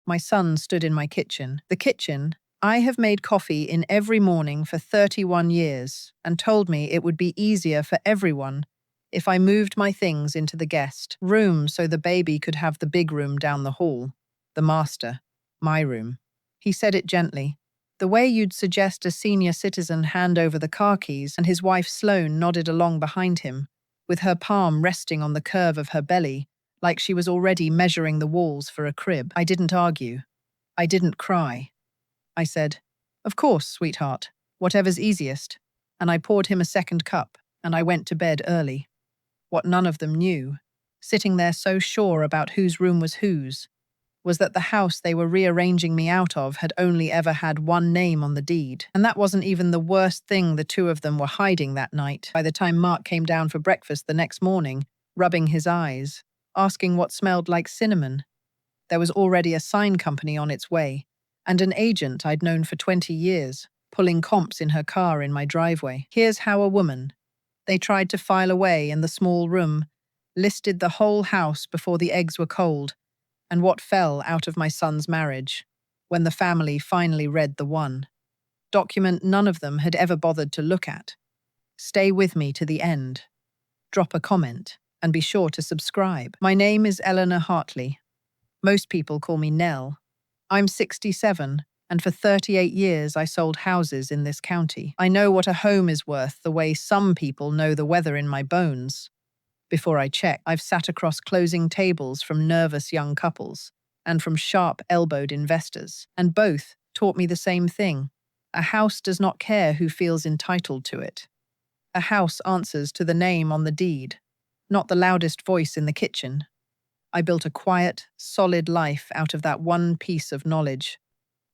My son stood in my kitchen. The kitchen. I have made coffee in every morning for 31 years and told me it would be easier for everyone if I moved my things into the guest room so the baby could have the big room down the hall. The master. My room. He said it gently, the way you'd suggest a senior citizen hand over the car keys, and his wife Sloane nodded along behind him, with her palm resting on the curve of her belly, like she was already measuring the walls for a crib. I didn't argue. I didn't cry. I said, "Of course, sweetheart, whatever's easiest," and I poured him a second cup, and I went to bed early. What none of them knew, sitting there so sure about whose room was whose, was that the house they were rearranging me out of had only ever had one name on the deed. And that wasn't even the worst thing the two of them were hiding that night. By the time Mark came down for breakfast the next morning, rubbing his eyes, asking what smelled like cinnamon, there was already a sign company on its way, and an agent I'd known for 20 years, pulling comps in her car in my driveway. Here's how a woman. They tried to file away in the small room, listed the whole house before the eggs were cold, and what fell out of my son's marriage, when the family finally read the one document none of them had ever bothered to look at. Stay with me to the end. Drop a comment, and be sure to subscribe. My name is Eleanor Hartley. Most people call me Nell. I'm 67, and for 38 years I sold houses in this county. I know what a home is worth the way some people know the weather in my bones. Before I check, I've sat across closing tables from nervous young couples and from sharp-elbowed investors, and both taught me the same thing. A house does not care who feels entitled to it. A house answers to the name on the deed, not the loudest voice in the kitchen. I built a quiet, solid life out of that one piece of knowledge.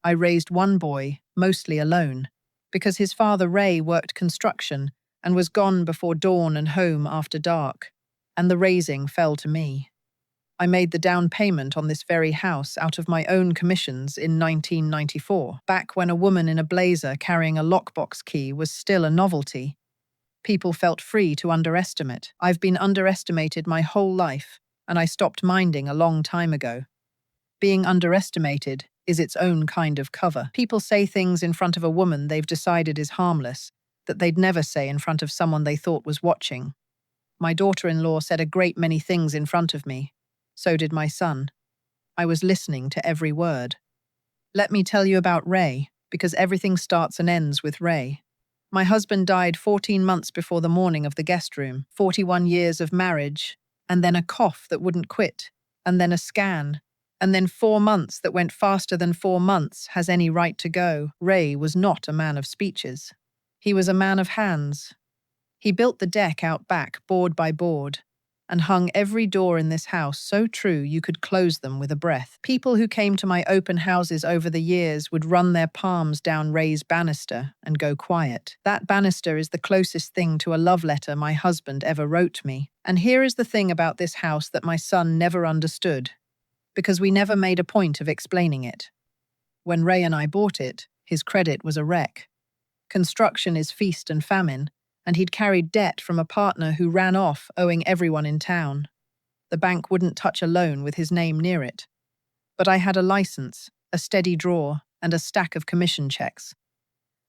I raised one boy, mostly alone, because his father Ray worked construction and was gone before dawn and home after dark, and the raising fell to me. I made the down payment on this very house out of my own commissions in 1994, back when a woman in a blazer carrying a lockbox key was still a novelty. People felt free to underestimate. I've been underestimated my whole life, and I stopped minding a long time ago. Being underestimated is its own kind of cover. People say things in front of a woman they've decided is harmless, that they'd never say in front of someone they thought was watching. My daughter-in-law said a great many things in front of me. So did my son. I was listening to every word. Let me tell you about Ray, because everything starts and ends with Ray. My husband died 14 months before the morning of the guest room, 41 years of marriage, and then a cough that wouldn't quit, and then a scan, and then 4 months that went faster than 4 months has any right to go. Ray was not a man of speeches. He was a man of hands. He built the deck out back, board by board, and hung every door in this house so true you could close them with a breath. People who came to my open houses over the years would run their palms down Ray's banister and go quiet. That banister is the closest thing to a love letter my husband ever wrote me. And here is the thing about this house that my son never understood, because we never made a point of explaining it. When Ray and I bought it, his credit was a wreck. Construction is feast and famine, and he'd carried debt from a partner who ran off, owing everyone in town. The bank wouldn't touch a loan with his name near it. But I had a license, a steady draw, and a stack of commission checks.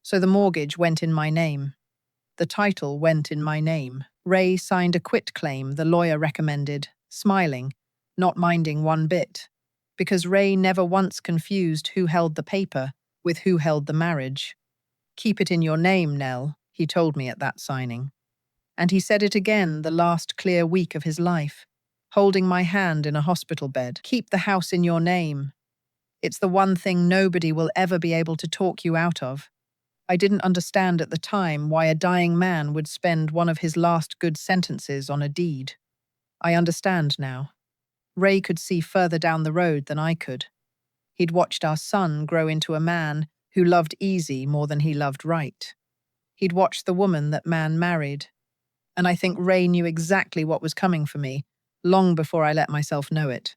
So the mortgage went in my name. The title went in my name. Ray signed a quitclaim the lawyer recommended, smiling, not minding one bit, because Ray never once confused who held the paper with who held the marriage. "Keep it in your name, Nell," he told me at that signing. And he said it again the last clear week of his life, holding my hand in a hospital bed. "Keep the house in your name. It's the one thing nobody will ever be able to talk you out of." I didn't understand at the time why a dying man would spend one of his last good sentences on a deed. I understand now. Ray could see further down the road than I could. He'd watched our son grow into a man who loved easy more than he loved right. He'd watched the woman that man married. And I think Ray knew exactly what was coming for me, long before I let myself know it.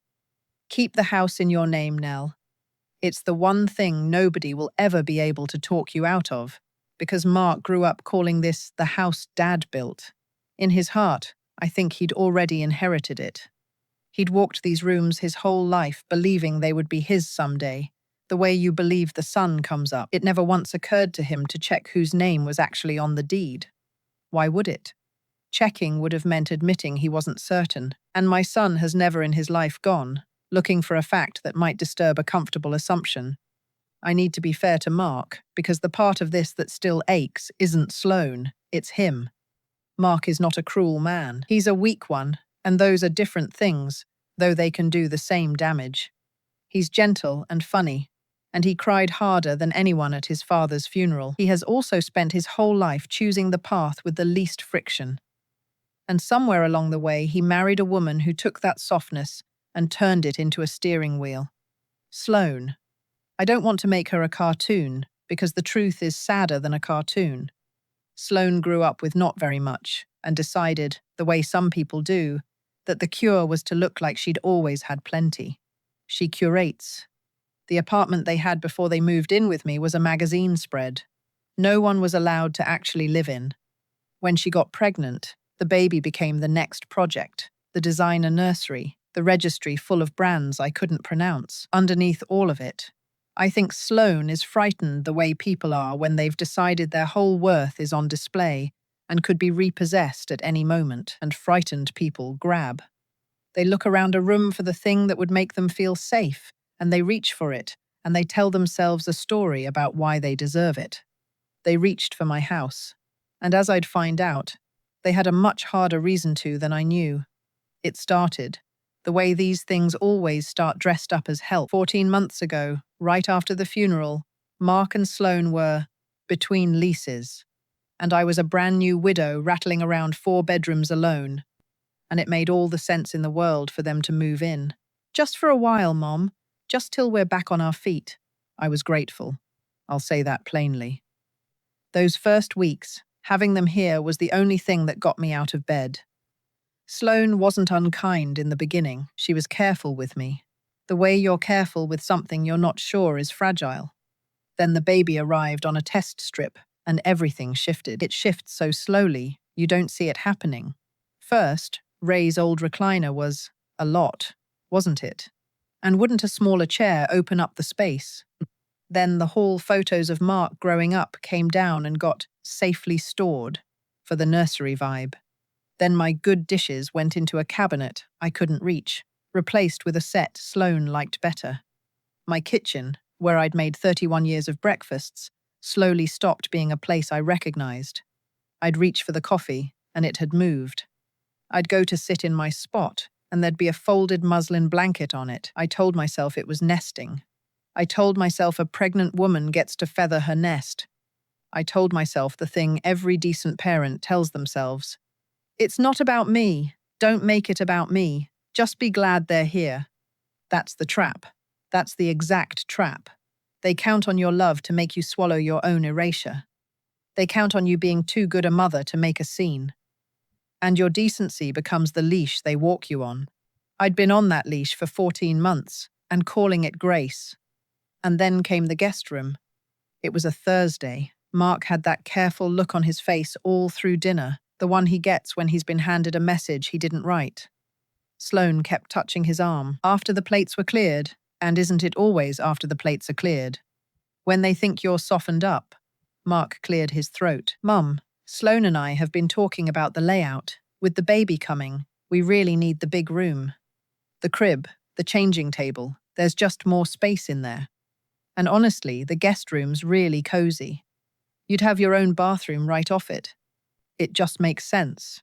Keep the house in your name, Nell. It's the one thing nobody will ever be able to talk you out of, because Mark grew up calling this the house Dad built. In his heart, I think he'd already inherited it. He'd walked these rooms his whole life, believing they would be his someday. The way you believe the sun comes up. It never once occurred to him to check whose name was actually on the deed. Why would it? Checking would have meant admitting he wasn't certain, and my son has never in his life gone, looking for a fact that might disturb a comfortable assumption. I need to be fair to Mark, because the part of this that still aches isn't Sloane, it's him. Mark is not a cruel man. He's a weak one, and those are different things, though they can do the same damage. He's gentle and funny, and he cried harder than anyone at his father's funeral. He has also spent his whole life choosing the path with the least friction. And somewhere along the way, he married a woman who took that softness and turned it into a steering wheel. Sloane. I don't want to make her a cartoon, because the truth is sadder than a cartoon. Sloane grew up with not very much and decided, the way some people do, that the cure was to look like she'd always had plenty. She curates. The apartment they had before they moved in with me was a magazine spread. No one was allowed to actually live in. When she got pregnant, the baby became the next project, the designer nursery, the registry full of brands I couldn't pronounce. Underneath all of it, I think Sloane is frightened the way people are when they've decided their whole worth is on display and could be repossessed at any moment, and frightened people grab. They look around a room for the thing that would make them feel safe, and they reach for it, and they tell themselves a story about why they deserve it. They reached for my house, and as I'd find out, they had a much harder reason to than I knew. It started, the way these things always start dressed up as help. 14 months ago, right after the funeral, Mark and Sloane were between leases, and I was a brand new widow rattling around 4 bedrooms alone, and it made all the sense in the world for them to move in. Just for a while, Mom, just till we're back on our feet. I was grateful. I'll say that plainly. Those first weeks, having them here was the only thing that got me out of bed. Sloane wasn't unkind in the beginning. She was careful with me. The way you're careful with something you're not sure is fragile. Then the baby arrived on a test strip, and everything shifted. It shifts so slowly, you don't see it happening. First, Ray's old recliner was a lot, wasn't it? And wouldn't a smaller chair open up the space? Then the hall photos of Mark growing up came down and got safely stored for the nursery vibe. Then my good dishes went into a cabinet I couldn't reach, replaced with a set Sloane liked better. My kitchen, where I'd made 31 years of breakfasts, slowly stopped being a place I recognized. I'd reach for the coffee, and it had moved. I'd go to sit in my spot, and there'd be a folded muslin blanket on it. I told myself it was nesting. I told myself a pregnant woman gets to feather her nest. I told myself the thing every decent parent tells themselves. It's not about me. Don't make it about me. Just be glad they're here. That's the trap. That's the exact trap. They count on your love to make you swallow your own erasure. They count on you being too good a mother to make a scene. And your decency becomes the leash they walk you on. I'd been on that leash for 14 months and calling it grace. And then came the guest room. It was a Thursday. Mark had that careful look on his face all through dinner, the one he gets when he's been handed a message he didn't write. Sloane kept touching his arm after the plates were cleared, and isn't it always after the plates are cleared? When they think you're softened up. Mark cleared his throat. Mum, Sloane and I have been talking about the layout. With the baby coming, we really need the big room. The crib, the changing table, there's just more space in there. And honestly, the guest room's really cozy. You'd have your own bathroom right off it. It just makes sense.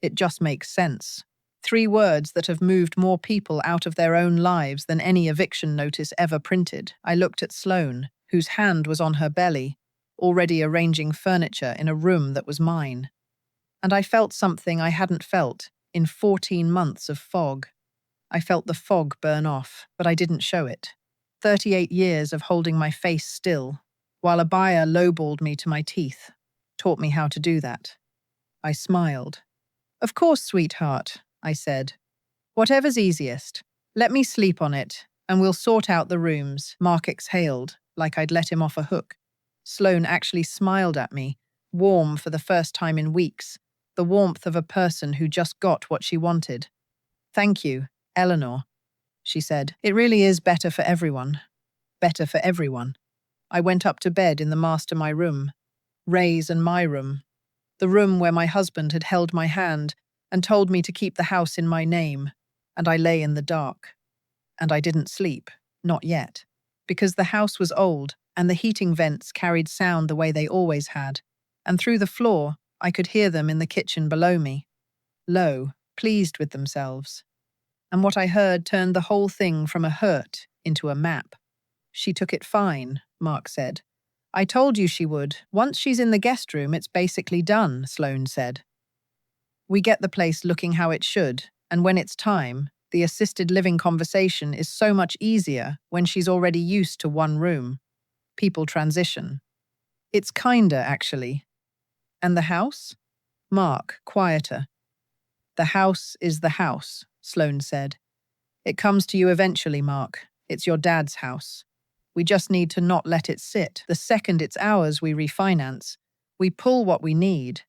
It just makes sense. 3 words that have moved more people out of their own lives than any eviction notice ever printed. I looked at Sloane, whose hand was on her belly, already arranging furniture in a room that was mine. And I felt something I hadn't felt in 14 months of fog. I felt the fog burn off, but I didn't show it. 38 years of holding my face still, while a buyer lowballed me to my teeth, taught me how to do that. I smiled. Of course, sweetheart, I said. Whatever's easiest. Let me sleep on it, and we'll sort out the rooms. Mark exhaled, like I'd let him off a hook. Sloane actually smiled at me, warm for the first time in weeks, the warmth of a person who just got what she wanted. Thank you. Eleanor, she said, it really is better for everyone. Better for everyone. I went up to bed in the master my room, Ray's and my room, the room where my husband had held my hand and told me to keep the house in my name, and I lay in the dark. And I didn't sleep, not yet, because the house was old and the heating vents carried sound the way they always had, and through the floor I could hear them in the kitchen below me, low, pleased with themselves. And what I heard turned the whole thing from a hurt into a map. She took it fine, Mark said. I told you she would. Once she's in the guest room, it's basically done, Sloane said. We get the place looking how it should, and when it's time, the assisted living conversation is so much easier when she's already used to one room. People transition. It's kinder, actually. And the house? Mark, quieter. The house is the house, Sloane said. It comes to you eventually, Mark. It's your dad's house. We just need to not let it sit. The second it's ours, we refinance. We pull what we need.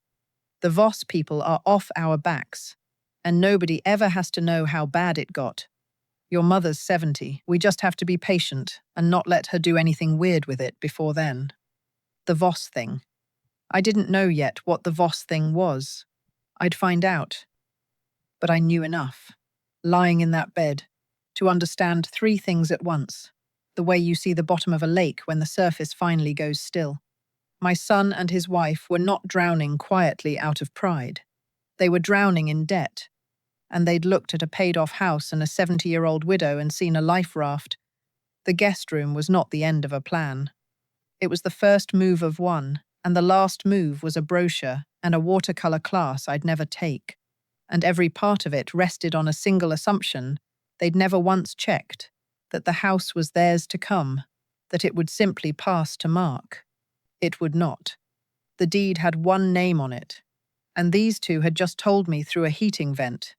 The Voss people are off our backs, and nobody ever has to know how bad it got. Your mother's 70. We just have to be patient and not let her do anything weird with it before then. The Voss thing. I didn't know yet what the Voss thing was. I'd find out. But I knew enough, lying in that bed, to understand three things at once. The way you see the bottom of a lake when the surface finally goes still. My son and his wife were not drowning quietly out of pride. They were drowning in debt. And they'd looked at a paid-off house and a 70-year-old widow and seen a life raft. The guest room was not the end of a plan. It was the first move of one, and the last move was a brochure and a watercolor class I'd never take. And every part of it rested on a single assumption they'd never once checked, that the house was theirs to come, that it would simply pass to Mark. It would not. The deed had one name on it, and these two had just told me through a heating vent,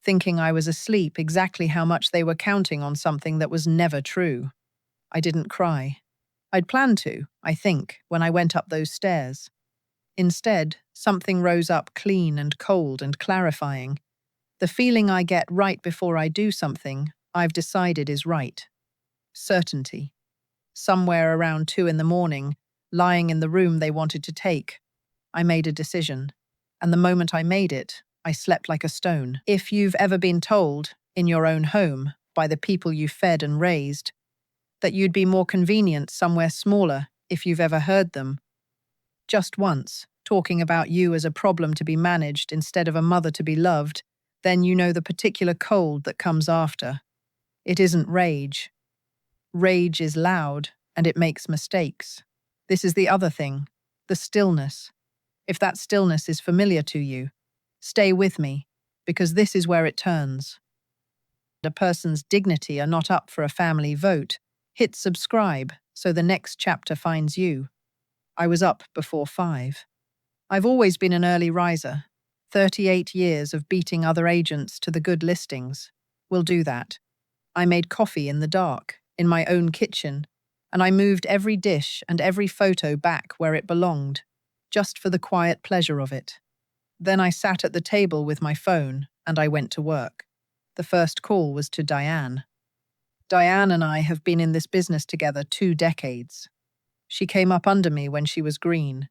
thinking I was asleep exactly how much they were counting on something that was never true. I didn't cry. I'd planned to, I think, when I went up those stairs. Instead, something rose up clean and cold and clarifying. The feeling I get right before I do something I've decided is right. Certainty. Somewhere around 2 a.m, lying in the room they wanted to take, I made a decision. And the moment I made it, I slept like a stone. If you've ever been told, in your own home, by the people you fed and raised, that you'd be more convenient somewhere smaller if you've ever heard them, just once, talking about you as a problem to be managed instead of a mother to be loved, then you know the particular cold that comes after. It isn't rage. Rage is loud, and it makes mistakes. This is the other thing, the stillness. If that stillness is familiar to you, stay with me, because this is where it turns. A person's dignity are not up for a family vote. Hit subscribe so the next chapter finds you. I was up before 5. I've always been an early riser. 38 years of beating other agents to the good listings. Will do that. I made coffee in the dark, in my own kitchen, and I moved every dish and every photo back where it belonged, just for the quiet pleasure of it. Then I sat at the table with my phone, and I went to work. The first call was to Diane. Diane and I have been in this business together 2 decades. She came up under me when she was green,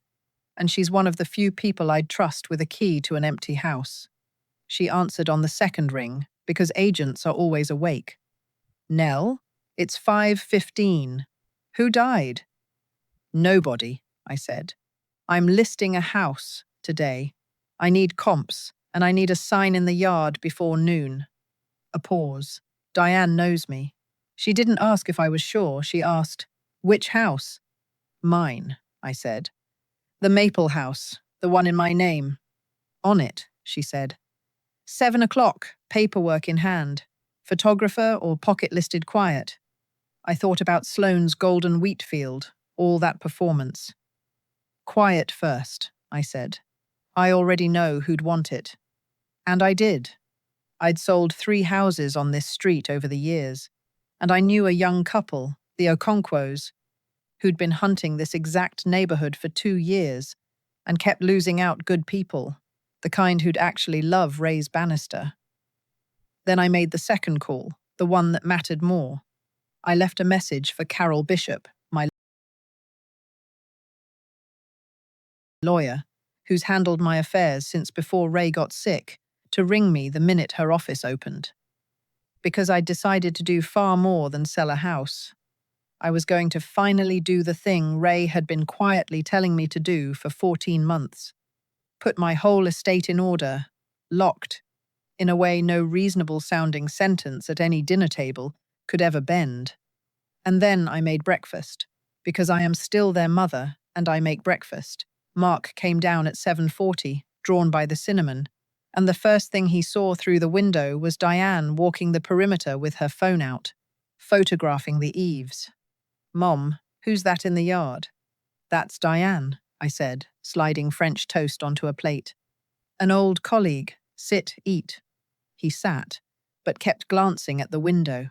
and she's one of the few people I'd trust with a key to an empty house. She answered on the second ring, because agents are always awake. Nell, it's 5:15. Who died? Nobody, I said. I'm listing a house today. I need comps, and I need a sign in the yard before noon. A pause. Diane knows me. She didn't ask if I was sure. She asked, which house? Mine, I said. The Maple House, the one in my name. On it, she said. 7 o'clock, paperwork in hand. Photographer or pocket-listed quiet. I thought about Sloane's golden wheat field, all that performance. Quiet first, I said. I already know who'd want it. And I did. I'd sold 3 houses on this street over the years, and I knew a young couple, the Okonkwo's, who'd been hunting this exact neighborhood for 2 years and kept losing out good people, the kind who'd actually love Ray's Bannister. Then I made the second call, the one that mattered more. I left a message for Carol Bishop, my lawyer, who's handled my affairs since before Ray got sick, to ring me the minute her office opened. Because I'd decided to do far more than sell a house. I was going to finally do the thing Ray had been quietly telling me to do for 14 months. Put my whole estate in order, locked, in a way no reasonable-sounding sentence at any dinner table could ever bend. And then I made breakfast, because I am still their mother and I make breakfast. Mark came down at 7:40, drawn by the cinnamon, and the first thing he saw through the window was Diane walking the perimeter with her phone out, photographing the eaves. "Mom, who's that in the yard?" "That's Diane," I said, sliding French toast onto a plate. "An old colleague. Sit, eat." He sat, but kept glancing at the window.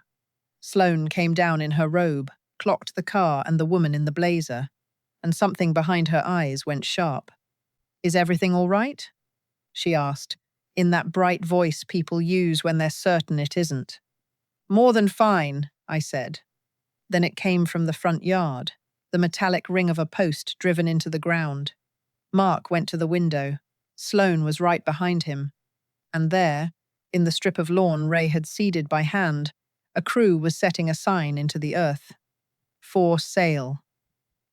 Sloane came down in her robe, clocked the car and the woman in the blazer, and something behind her eyes went sharp. "Is everything all right?" she asked, in that bright voice people use when they're certain it isn't. "More than fine," I said. Then it came from the front yard, the metallic ring of a post driven into the ground. Mark went to the window. Sloane was right behind him. And there, in the strip of lawn Ray had seeded by hand, a crew was setting a sign into the earth. "For sale."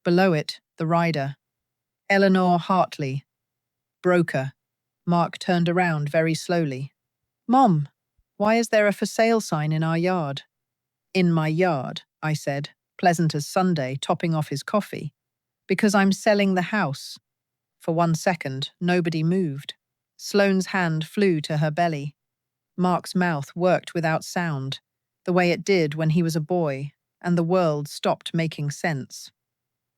Below it, the rider. "Eleanor Hartley. Broker." Mark turned around very slowly. "Mom, why is there a for sale sign in our yard?" "In my yard," I said, pleasant as Sunday, topping off his coffee. "Because I'm selling the house." For 1 second, nobody moved. Sloane's hand flew to her belly. Mark's mouth worked without sound, the way it did when he was a boy, and the world stopped making sense.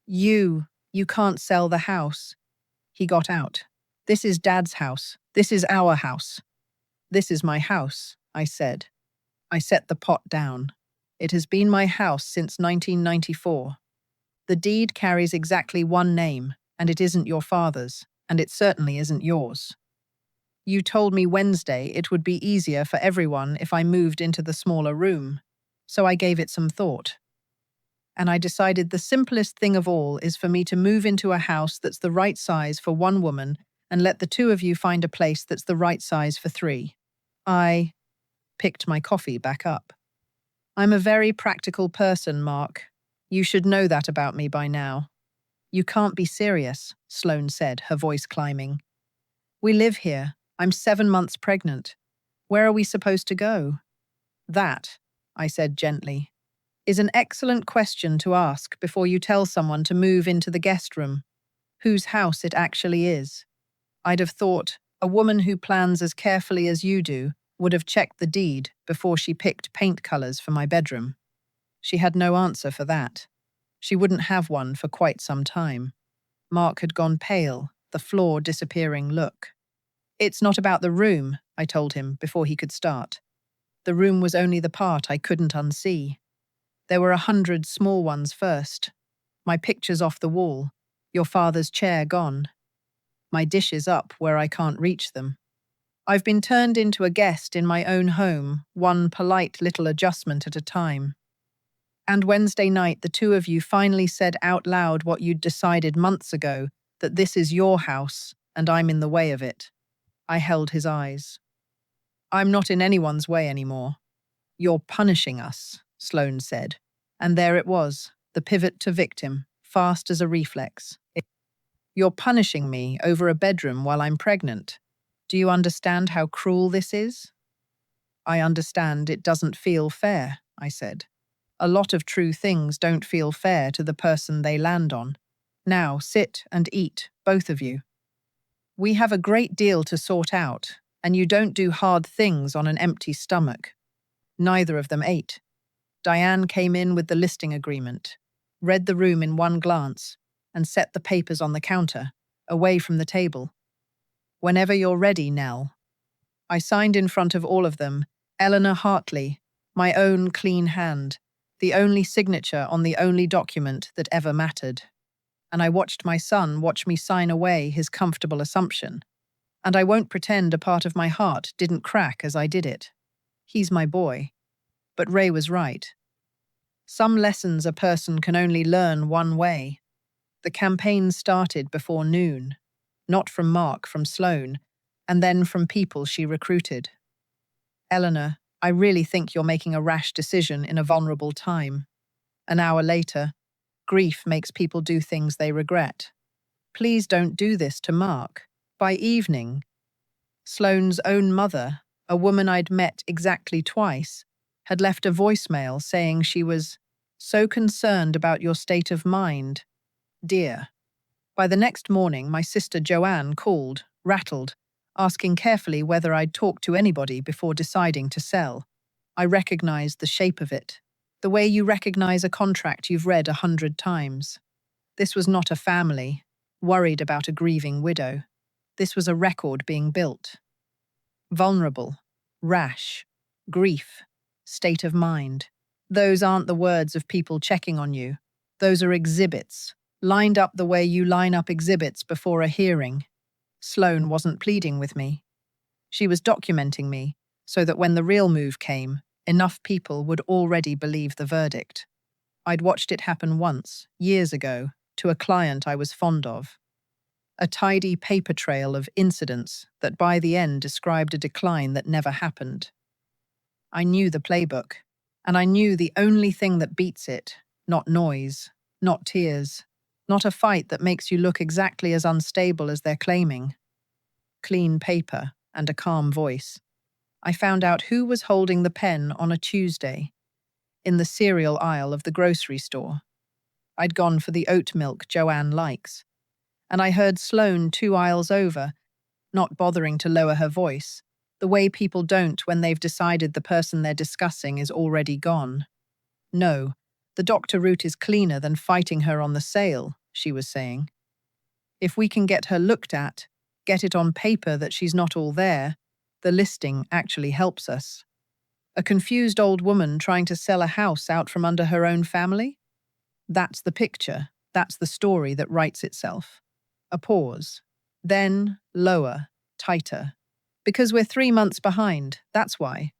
You can't sell the house." He got out. "This is Dad's house. This is our house." "This is my house," I said. I set the pot down. "It has been my house since 1994. The deed carries exactly one name, and it isn't your father's, and it certainly isn't yours. You told me Wednesday it would be easier for everyone if I moved into the smaller room, so I gave it some thought. And I decided the simplest thing of all is for me to move into a house that's the right size for one woman and let the two of you find a place that's the right size for three." I picked my coffee back up. "I'm a very practical person, Mark. You should know that about me by now." "You can't be serious," Sloane said, her voice climbing. "We live here. I'm 7 months pregnant. Where are we supposed to go?" "That," I said gently, "is an excellent question to ask before you tell someone to move into the guest room. Whose house it actually is. I'd have thought a woman who plans as carefully as you do would have checked the deed before she picked paint colors for my bedroom." She had no answer for that. She wouldn't have one for quite some time. Mark had gone pale, the floor disappearing look. "It's not about the room," I told him before he could start. The room was only the part I couldn't unsee. There were 100 small ones first. My pictures off the wall, your father's chair gone. My dishes up where I can't reach them. I've been turned into a guest in my own home, one polite little adjustment at a time. And Wednesday night, the two of you finally said out loud what you'd decided months ago, that this is your house, and I'm in the way of it. I held his eyes. "I'm not in anyone's way anymore." "You're punishing us," Sloane said. And there it was, the pivot to victim, fast as a reflex. "You're punishing me over a bedroom while I'm pregnant. Do you understand how cruel this is?" "I understand it doesn't feel fair," I said. "A lot of true things don't feel fair to the person they land on. Now sit and eat, both of you. We have a great deal to sort out, and you don't do hard things on an empty stomach." Neither of them ate. Diane came in with the listing agreement, read the room in one glance, and set the papers on the counter, away from the table. "Whenever you're ready, Nell." I signed in front of all of them, Eleanor Hartley, my own clean hand, the only signature on the only document that ever mattered. And I watched my son watch me sign away his comfortable assumption. And I won't pretend a part of my heart didn't crack as I did it. He's my boy. But Ray was right. Some lessons a person can only learn one way. The campaign started before noon, not from Mark, from Sloane, and then from people she recruited. Eleanor, I really think you're making a rash decision in a vulnerable time. An hour later, grief makes people do things they regret. Please don't do this to Mark. By evening, Sloane's own mother, a woman I'd met exactly twice, had left a voicemail saying she was so concerned about your state of mind, dear. By the next morning, my sister Joanne called, rattled, asking carefully whether I'd talked to anybody before deciding to sell. I recognized the shape of it, the way you recognize a contract you've read 100 times. This was not a family, worried about a grieving widow. This was a record being built. Vulnerable, rash, grief, state of mind. Those aren't the words of people checking on you. Those are exhibits, lined up the way you line up exhibits before a hearing. Sloane wasn't pleading with me. She was documenting me, so that when the real move came, enough people would already believe the verdict. I'd watched it happen once, years ago, to a client I was fond of. A tidy paper trail of incidents that by the end described a decline that never happened. I knew the playbook, and I knew the only thing that beats it, not noise, not tears, not a fight that makes you look exactly as unstable as they're claiming. Clean paper and a calm voice. I found out who was holding the pen on a Tuesday, in the cereal aisle of the grocery store. I'd gone for the oat milk Joanne likes, and I heard Sloane 2 aisles over, not bothering to lower her voice, the way people don't when they've decided the person they're discussing is already gone. No, the doctor route is cleaner than fighting her on the sale, she was saying. If we can get her looked at, get it on paper that she's not all there, the listing actually helps us. A confused old woman trying to sell a house out from under her own family? That's the picture, that's the story that writes itself. A pause. Then lower, tighter. Because we're 3 months behind, that's why.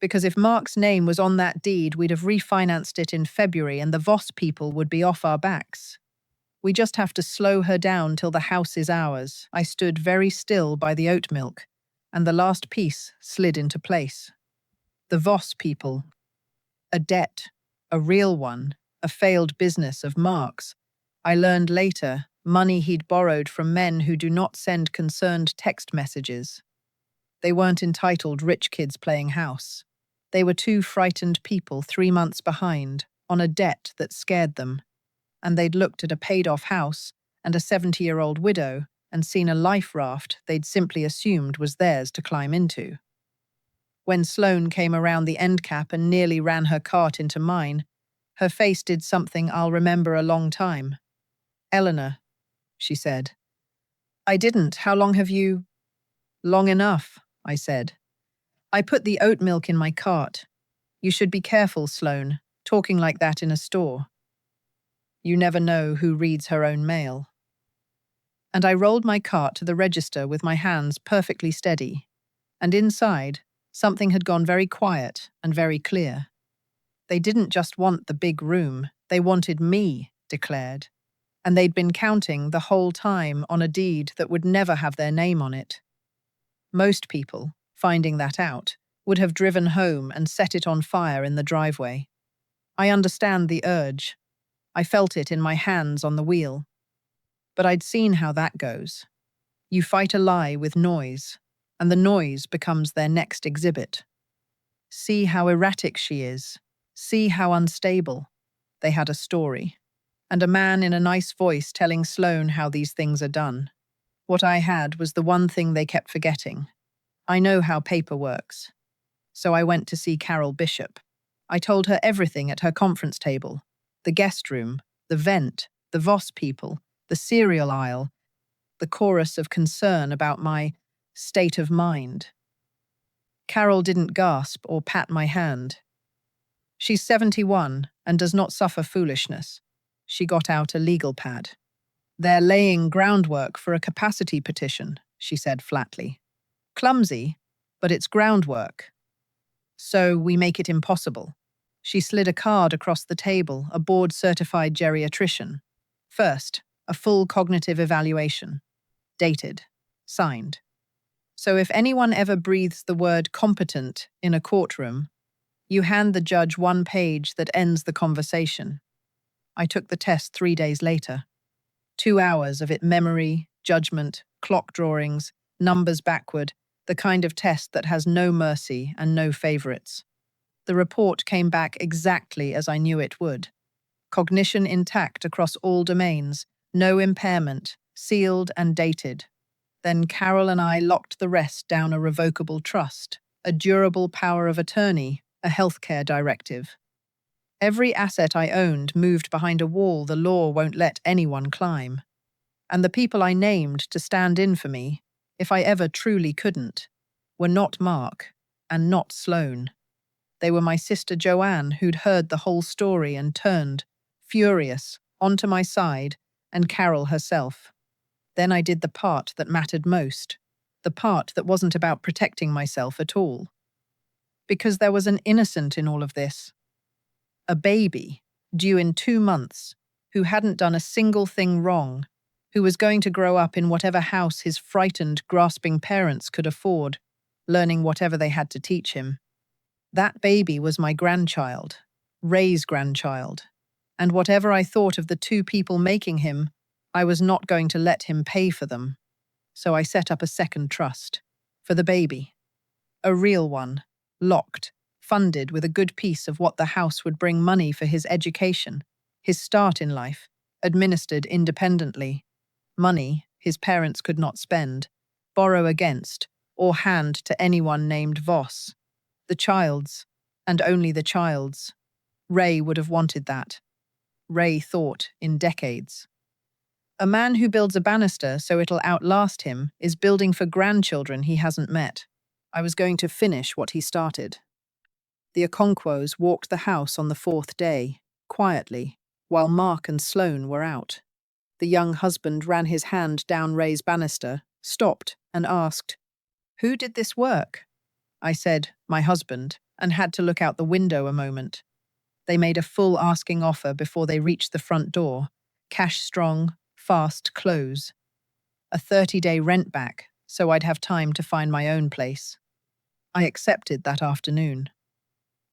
Because if Mark's name was on that deed, we'd have refinanced it in February and the Voss people would be off our backs. We just have to slow her down till the house is ours. I stood very still by the oat milk, and the last piece slid into place. The Voss people. A debt, a real one, a failed business of Mark's. I learned later, money he'd borrowed from men who do not send concerned text messages. They weren't entitled rich kids playing house. They were 2 frightened people 3 months behind, on a debt that scared them. And they'd looked at a paid-off house and a 70-year-old widow and seen a life raft they'd simply assumed was theirs to climb into. When Sloane came around the end cap and nearly ran her cart into mine, her face did something I'll remember a long time. "Eleanor," she said. "I didn't. How long have you—" "Long enough," I said. "I put the oat milk in my cart. You should be careful, Sloane, talking like that in a store. You never know who reads her own mail." And I rolled my cart to the register with my hands perfectly steady. And inside, something had gone very quiet and very clear. They didn't just want the big room, they wanted me, declared. And they'd been counting the whole time on a deed that would never have their name on it. Most people, finding that out, would have driven home and set it on fire in the driveway. I understand the urge. I felt it in my hands on the wheel. But I'd seen how that goes. You fight a lie with noise, and the noise becomes their next exhibit. See how erratic she is. See how unstable. They had a story. And a man in a nice voice telling Sloane how these things are done. What I had was the one thing they kept forgetting. I know how paper works. So I went to see Carol Bishop. I told her everything at her conference table. The guest room, the vent, the Voss people, the cereal aisle, the chorus of concern about my state of mind. Carol didn't gasp or pat my hand. She's 71 and does not suffer foolishness. She got out a legal pad. "They're laying groundwork for a capacity petition," she said flatly. "Clumsy, but it's groundwork. So we make it impossible. She slid a card across the table, a board-certified geriatrician. First, a full cognitive evaluation. Dated. Signed. So if anyone ever breathes the word competent in a courtroom, you hand the judge one page that ends the conversation. I took the test 3 days later. 2 hours of it memory, judgment, clock drawings, numbers backward, the kind of test that has no mercy and no favorites. The report came back exactly as I knew it would. Cognition intact across all domains, no impairment, sealed and dated. Then Carol and I locked the rest down a revocable trust, a durable power of attorney, a healthcare directive. Every asset I owned moved behind a wall the law won't let anyone climb. And the people I named to stand in for me, if I ever truly couldn't, were not Mark and not Sloane. They were my sister Joanne, who'd heard the whole story and turned, furious, onto my side, and Carol herself. Then I did the part that mattered most, the part that wasn't about protecting myself at all. Because there was an innocent in all of this. A baby, due in 2 months, who hadn't done a single thing wrong, who was going to grow up in whatever house his frightened, grasping parents could afford, learning whatever they had to teach him. That baby was my grandchild, Ray's grandchild, and whatever I thought of the 2 people making him, I was not going to let him pay for them. So I set up a second trust, for the baby. A real one, locked, funded with a good piece of what the house would bring money for his education, his start in life, administered independently. Money his parents could not spend, borrow against, or hand to anyone named Voss. The child's, and only the child's. Ray would have wanted that. Ray thought in decades. A man who builds a banister so it'll outlast him is building for grandchildren he hasn't met. I was going to finish what he started. The Okonkwo's walked the house on the 4th day, quietly, while Mark and Sloane were out. The young husband ran his hand down Ray's banister, stopped, and asked, "Who did this work?" I said, "My husband," and had to look out the window a moment. They made a full asking offer before they reached the front door. Cash strong, fast close. A 30-day rent back, so I'd have time to find my own place. I accepted that afternoon.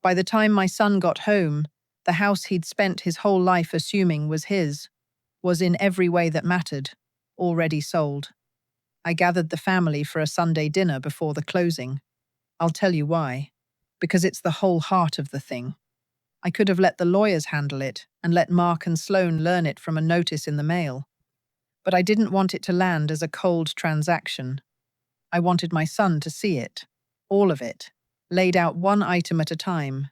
By the time my son got home, the house he'd spent his whole life assuming was his, was in every way that mattered, already sold. I gathered the family for a Sunday dinner before the closing. I'll tell you why. Because it's the whole heart of the thing. I could have let the lawyers handle it and let Mark and Sloane learn it from a notice in the mail. But I didn't want it to land as a cold transaction. I wanted my son to see it, all of it, laid out one item at a time,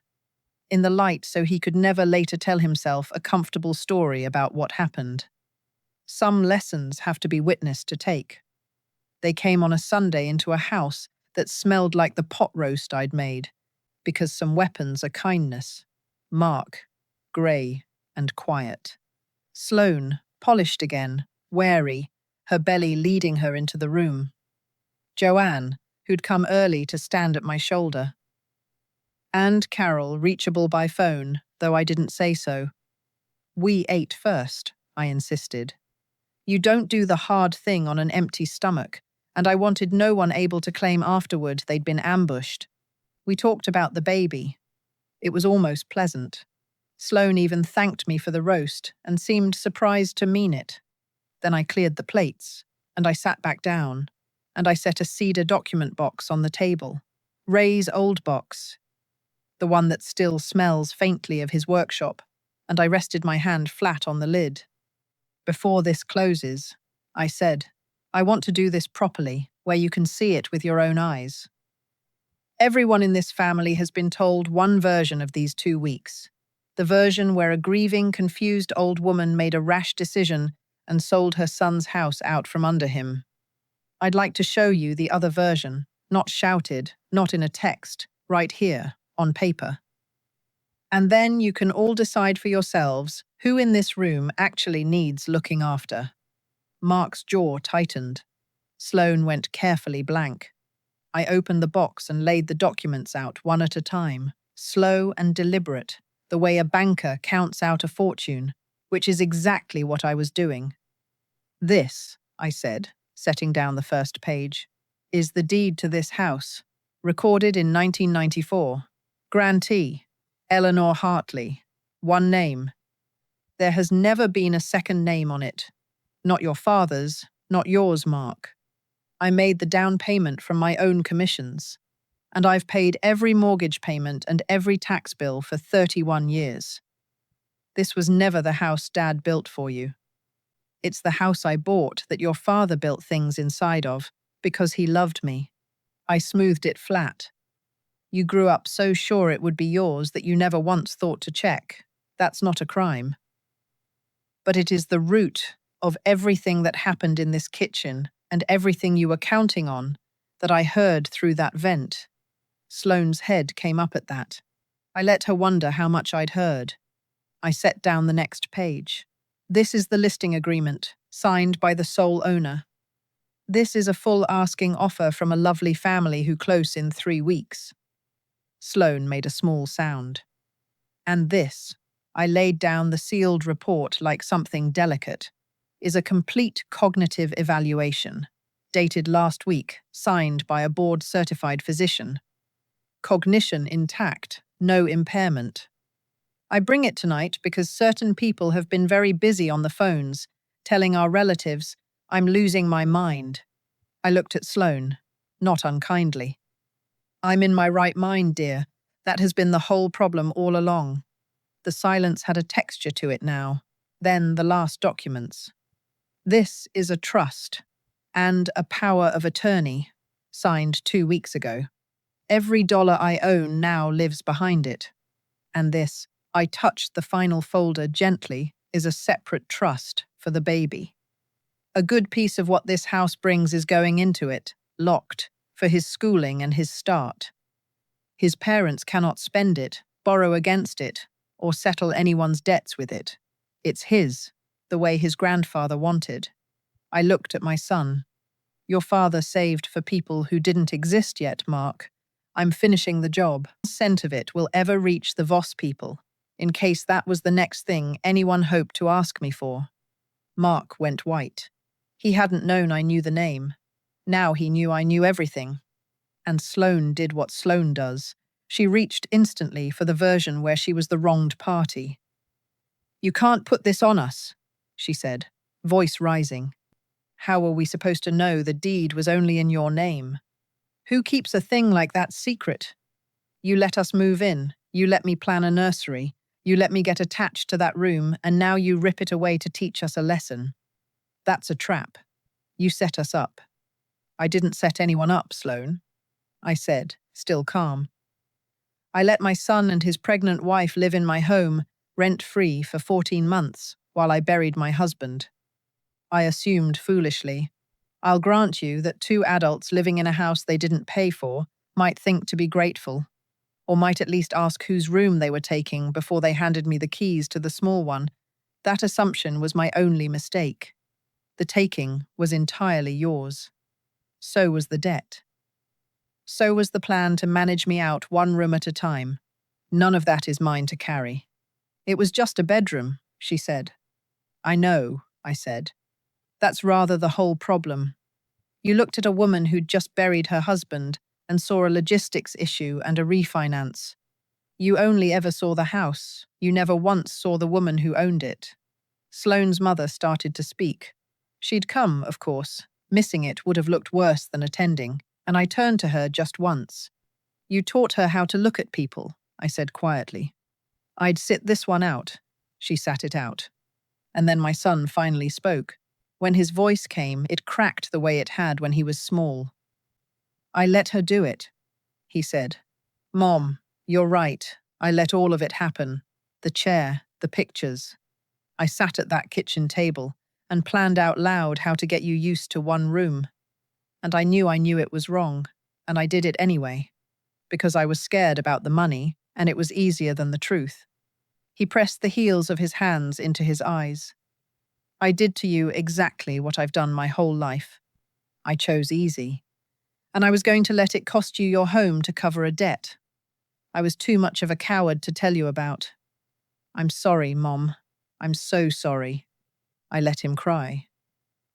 in the light so he could never later tell himself a comfortable story about what happened. Some lessons have to be witnessed to take. They came on a Sunday into a house that smelled like the pot roast I'd made, because some weapons are kindness. Mark, grey and quiet. Sloane, polished again, wary, her belly leading her into the room. Joanne, who'd come early to stand at my shoulder. And Carol, reachable by phone, though I didn't say so. We ate first, I insisted. You don't do the hard thing on an empty stomach, and I wanted no one able to claim afterward they'd been ambushed. We talked about the baby. It was almost pleasant. Sloane even thanked me for the roast and seemed surprised to mean it. Then I cleared the plates, and I sat back down, and I set a cedar document box on the table. Ray's old box, the one that still smells faintly of his workshop, and I rested my hand flat on the lid. Before this closes, I said, I want to do this properly, where you can see it with your own eyes. Everyone in this family has been told one version of these 2 weeks. The version where a grieving, confused old woman made a rash decision and sold her son's house out from under him. I'd like to show you the other version, not shouted, not in a text, right here, on paper. And then you can all decide for yourselves who in this room actually needs looking after. Mark's jaw tightened. Sloane went carefully blank. I opened the box and laid the documents out one at a time, slow and deliberate, the way a banker counts out a fortune, which is exactly what I was doing. This, I said, setting down the first page, is the deed to this house, recorded in 1994. Grantee, Eleanor Hartley. One name. There has never been a second name on it. Not your father's, not yours, Mark. I made the down payment from my own commissions, and I've paid every mortgage payment and every tax bill for 31 years. This was never the house Dad built for you. It's the house I bought that your father built things inside of because he loved me. I smoothed it flat. You grew up so sure it would be yours that you never once thought to check. That's not a crime. But it is the root of everything that happened in this kitchen and everything you were counting on that I heard through that vent. Sloane's head came up at that. I let her wonder how much I'd heard. I set down the next page. This is the listing agreement, signed by the sole owner. This is a full asking offer from a lovely family who close in 3 weeks. Sloane made a small sound. And this, I laid down the sealed report like something delicate, is a complete cognitive evaluation, dated last week, signed by a board-certified physician. Cognition intact, no impairment. I bring it tonight because certain people have been very busy on the phones, telling our relatives, I'm losing my mind. I looked at Sloane, not unkindly. I'm in my right mind, dear. That has been the whole problem all along. The silence had a texture to it now. Then the last documents. This is a trust and a power of attorney, signed 2 weeks ago. Every dollar I own now lives behind it. And this, I touched the final folder gently, is a separate trust for the baby. A good piece of what this house brings is going into it, locked, for his schooling and his start. His parents cannot spend it, borrow against it, or settle anyone's debts with it. It's his, the way his grandfather wanted. I looked at my son. Your father saved for people who didn't exist yet, Mark. I'm finishing the job. No cent of it will ever reach the Voss people, in case that was the next thing anyone hoped to ask me for. Mark went white. He hadn't known I knew the name. Now he knew I knew everything. And Sloane did what Sloane does. She reached instantly for the version where she was the wronged party. You can't put this on us, she said, voice rising. How were we supposed to know the deed was only in your name? Who keeps a thing like that secret? You let us move in, you let me plan a nursery, you let me get attached to that room, and now you rip it away to teach us a lesson. That's a trap. You set us up. I didn't set anyone up, Sloane, I said, still calm. I let my son and his pregnant wife live in my home, rent-free, for 14 months, while I buried my husband. I assumed foolishly. I'll grant you that 2 adults living in a house they didn't pay for might think to be grateful, or might at least ask whose room they were taking before they handed me the keys to the small one. That assumption was my only mistake. The taking was entirely yours. So was the debt. So was the plan to manage me out 1 room at a time. None of that is mine to carry. It was just a bedroom, she said. I know, I said. That's rather the whole problem. You looked at a woman who'd just buried her husband and saw a logistics issue and a refinance. You only ever saw the house. You never once saw the woman who owned it. Sloane's mother started to speak. She'd come, of course. Missing it would have looked worse than attending, and I turned to her just once. You taught her how to look at people, I said quietly. I'd sit this one out. She sat it out. And then my son finally spoke. When his voice came, it cracked the way it had when he was small. I let her do it, he said. Mom, you're right. I let all of it happen. The chair, the pictures. I sat at that kitchen table and planned out loud how to get you used to 1 room. And I knew it was wrong, and I did it anyway, because I was scared about the money, and it was easier than the truth. He pressed the heels of his hands into his eyes. I did to you exactly what I've done my whole life. I chose easy. And I was going to let it cost you your home to cover a debt I was too much of a coward to tell you about. I'm sorry, Mom. I'm so sorry. I let him cry.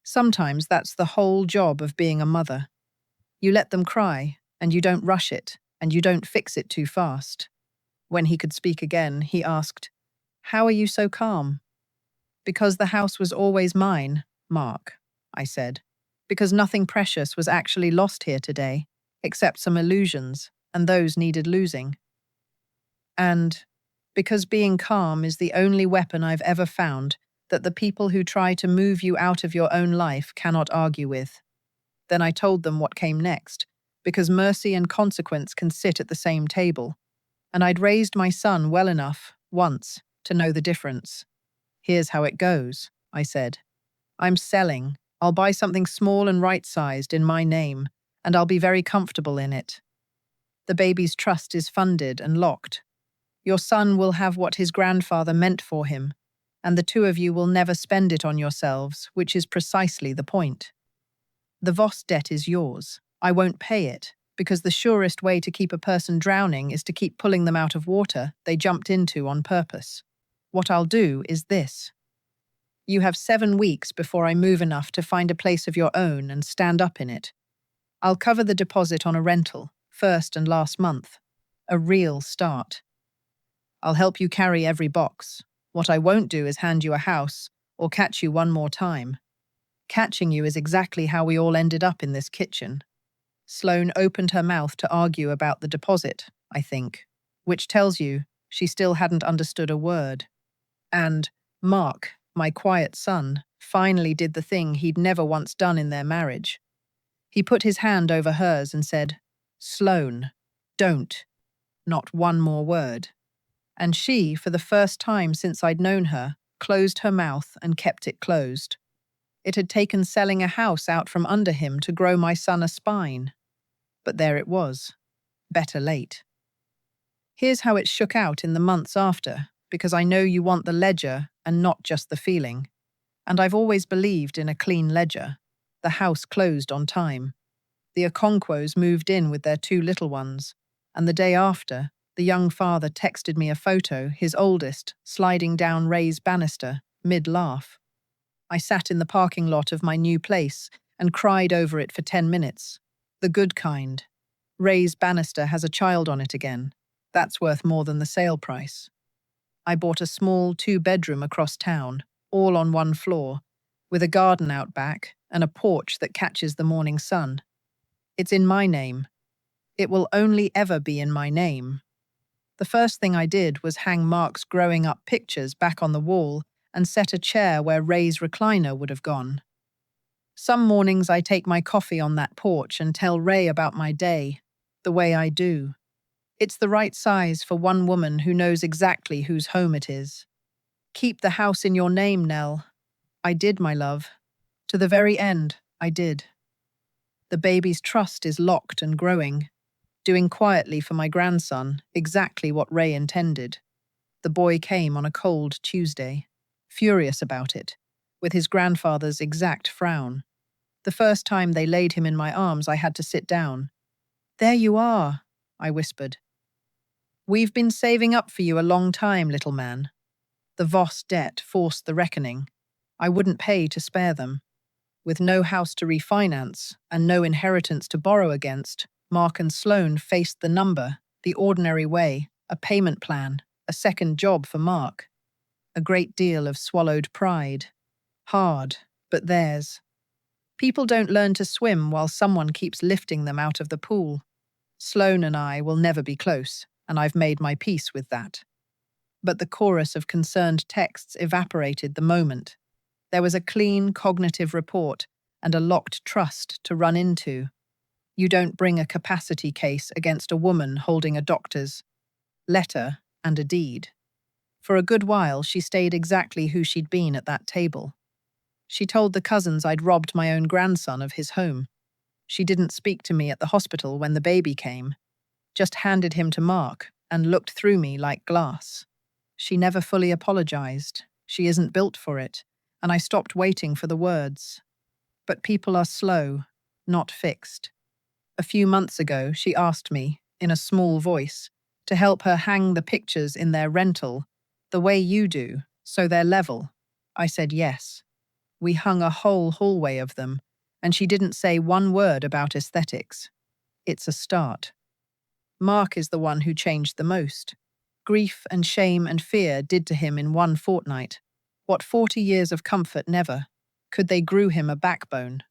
Sometimes that's the whole job of being a mother. You let them cry, and you don't rush it, and you don't fix it too fast. When he could speak again, he asked, "How are you so calm?" "Because the house was always mine, Mark," I said. "Because nothing precious was actually lost here today, except some illusions, and those needed losing. And because being calm is the only weapon I've ever found that the people who try to move you out of your own life cannot argue with." Then I told them what came next, because mercy and consequence can sit at the same table, and I'd raised my son well enough, once, to know the difference. "Here's how it goes," I said. "I'm selling. I'll buy something small and right-sized in my name, and I'll be very comfortable in it. The baby's trust is funded and locked. Your son will have what his grandfather meant for him, and the two of you will never spend it on yourselves, which is precisely the point. The Voss debt is yours. I won't pay it, because the surest way to keep a person drowning is to keep pulling them out of water they jumped into on purpose. What I'll do is this. You have 7 weeks before I move enough to find a place of your own and stand up in it. I'll cover the deposit on a rental, first and last month. A real start. I'll help you carry every box. What I won't do is hand you a house or catch you one more time. Catching you is exactly how we all ended up in this kitchen." Sloane opened her mouth to argue about the deposit, I think, which tells you she still hadn't understood a word. And Mark, my quiet son, finally did the thing he'd never once done in their marriage. He put his hand over hers and said, "Sloane, don't. Not one more word." And she, for the first time since I'd known her, closed her mouth and kept it closed. It had taken selling a house out from under him to grow my son a spine. But there it was. Better late. Here's how it shook out in the months after, because I know you want the ledger and not just the feeling. And I've always believed in a clean ledger. The house closed on time. The Okonkwo's moved in with their 2 little ones, and the day after, the young father texted me a photo, his oldest, sliding down Ray's banister, mid-laugh. I sat in the parking lot of my new place and cried over it for 10 minutes. The good kind. Ray's banister has a child on it again. That's worth more than the sale price. I bought a small 2-bedroom across town, all on 1 floor, with a garden out back and a porch that catches the morning sun. It's in my name. It will only ever be in my name. The first thing I did was hang Mark's growing up pictures back on the wall and set a chair where Ray's recliner would have gone. Some mornings I take my coffee on that porch and tell Ray about my day, the way I do. It's the right size for one woman who knows exactly whose home it is. Keep the house in your name, Nell. I did, my love. To the very end, I did. The baby's trust is locked and growing, doing quietly for my grandson exactly what Ray intended. The boy came on a cold Tuesday, furious about it, with his grandfather's exact frown. The first time they laid him in my arms, I had to sit down. "There you are," I whispered. "We've been saving up for you a long time, little man." The Voss debt forced the reckoning. I wouldn't pay to spare them. With no house to refinance and no inheritance to borrow against, Mark and Sloane faced the number, the ordinary way, a payment plan, a second job for Mark. A great deal of swallowed pride. Hard, but theirs. People don't learn to swim while someone keeps lifting them out of the pool. Sloane and I will never be close, and I've made my peace with that. But the chorus of concerned texts evaporated the moment. There was a clean cognitive report and a locked trust to run into. You don't bring a capacity case against a woman holding a doctor's letter and a deed. For a good while, she stayed exactly who she'd been at that table. She told the cousins I'd robbed my own grandson of his home. She didn't speak to me at the hospital when the baby came, just handed him to Mark and looked through me like glass. She never fully apologized. She isn't built for it, and I stopped waiting for the words. But people are slow, not fixed. A few months ago, she asked me, in a small voice, to help her hang the pictures in their rental, the way you do, so they're level. I said yes. We hung a whole hallway of them, and she didn't say one word about aesthetics. It's a start. Mark is the one who changed the most. Grief and shame and fear did to him in one fortnight what 40 years of comfort never. Could they grew him a backbone?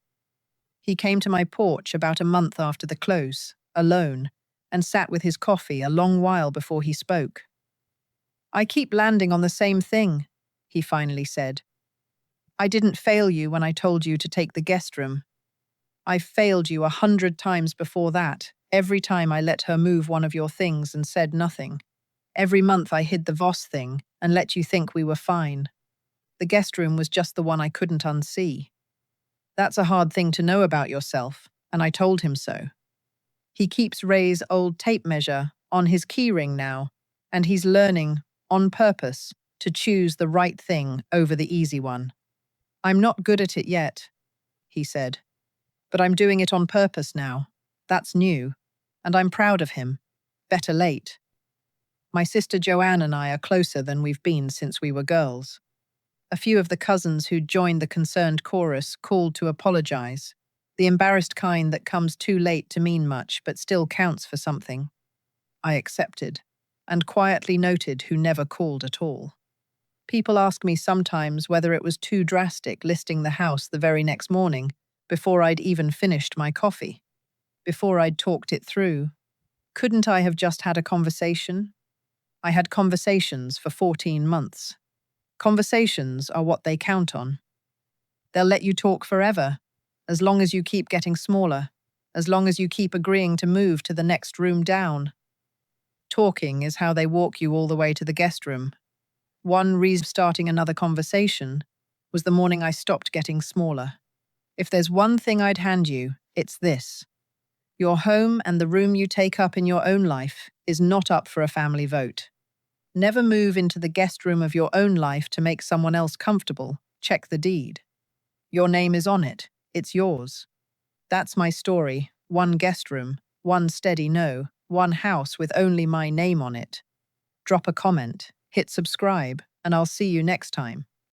He came to my porch about a month after the close, alone, and sat with his coffee a long while before he spoke. I keep landing on the same thing, he finally said. I didn't fail you when I told you to take the guest room. I've failed you 100 times before that, every time I let her move one of your things and said nothing. Every month I hid the Voss thing and let you think we were fine. The guest room was just the one I couldn't unsee. That's a hard thing to know about yourself, and I told him so. He keeps Ray's old tape measure on his keyring now, and he's learning, on purpose, to choose the right thing over the easy one. I'm not good at it yet, he said, but I'm doing it on purpose now. That's new, and I'm proud of him. Better late. My sister Joanne and I are closer than we've been since we were girls. A few of the cousins who'd joined the concerned chorus called to apologize, the embarrassed kind that comes too late to mean much but still counts for something. I accepted, and quietly noted who never called at all. People ask me sometimes whether it was too drastic listing the house the very next morning, before I'd even finished my coffee, before I'd talked it through. Couldn't I have just had a conversation? I had conversations for 14 months. Conversations are what they count on. They'll let you talk forever, as long as you keep getting smaller, as long as you keep agreeing to move to the next room down. Talking is how they walk you all the way to the guest room. One reason starting another conversation was the morning I stopped getting smaller. If there's one thing I'd hand you, it's this. Your home and the room you take up in your own life is not up for a family vote. Never move into the guest room of your own life to make someone else comfortable. Check the deed. Your name is on it. It's yours. That's my story. One guest room, one steady no, one house with only my name on it. Drop a comment, hit subscribe, and I'll see you next time.